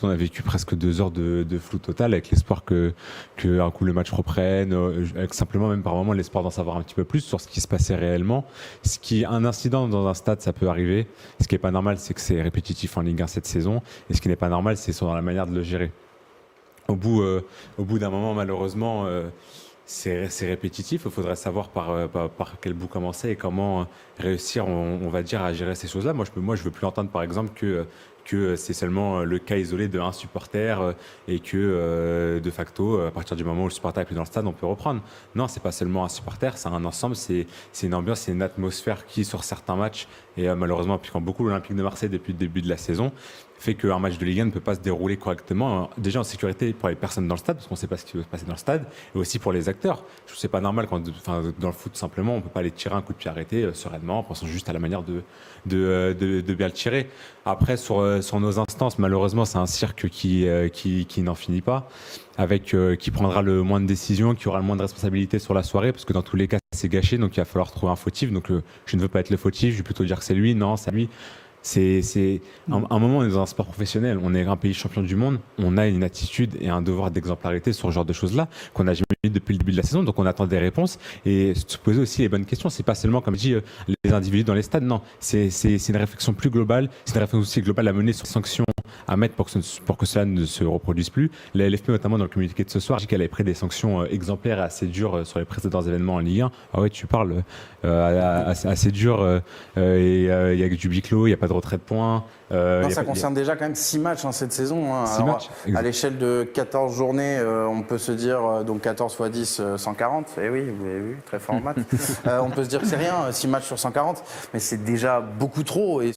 On a vécu presque 2 heures de flou total avec l'espoir que un coup le match reprenne, avec simplement même par moment l'espoir d'en savoir un petit peu plus sur ce qui se passait réellement. Un incident dans un stade, ça peut arriver. Ce qui n'est pas normal, c'est que c'est répétitif en Ligue 1 cette saison. Et ce qui n'est pas normal, c'est dans la manière de le gérer. Au bout d'un moment, malheureusement, c'est répétitif. Il faudrait savoir par quel bout commencer et comment réussir, on va dire, à gérer ces choses-là. Moi, je veux plus entendre, par exemple, que c'est seulement le cas isolé d'un supporter et que de facto, à partir du moment où le supporter est plus dans le stade, on peut reprendre. Non, c'est pas seulement un supporter, c'est un ensemble, c'est une ambiance, c'est une atmosphère qui, sur certains matchs, et malheureusement piquant beaucoup l'Olympique de Marseille depuis le début de la saison, fait qu'un match de Ligue 1 ne peut pas se dérouler correctement, déjà en sécurité pour les personnes dans le stade, parce qu'on ne sait pas ce qui va se passer dans le stade, et aussi pour les acteurs. Je trouve que c'est pas normal dans le foot simplement, on peut pas aller tirer un coup de pied arrêté sereinement, en pensant juste à la manière de bien le tirer. Après, sur nos instances, malheureusement, c'est un cirque qui n'en finit pas, avec qui prendra le moins de décisions, qui aura le moins de responsabilités sur la soirée, parce que dans tous les cas, c'est gâché, donc il va falloir trouver un fautif. Donc je ne veux pas être le fautif, je vais plutôt dire que c'est lui, non, c'est lui. C'est un moment, on est dans un sport professionnel, on est un pays champion du monde, on a une attitude et un devoir d'exemplarité sur ce genre de choses-là qu'on n'a jamais eu depuis le début de la saison, donc on attend des réponses et se poser aussi les bonnes questions. C'est pas seulement, comme je dis, les individus dans les stades, non, c'est une réflexion plus globale, c'est une réflexion aussi globale à mener sur les sanctions à mettre pour que cela ne se reproduise plus. La LFP, notamment dans le communiqué de ce soir, dit qu'elle avait pris des sanctions exemplaires et assez dures sur les précédents événements en Ligue 1. Ah ouais, tu parles assez dur et il y a du huis clos, il n'y a pas de retrait de points. Non, ça concerne déjà quand même 6 matchs cette saison. Hein. 6 matchs, à l'échelle de 14 journées, on peut se dire, donc 14 x 10, 140. Eh oui, vous avez vu, très fort en maths. On peut se dire que c'est rien, 6 matchs sur 140, mais c'est déjà beaucoup trop. Et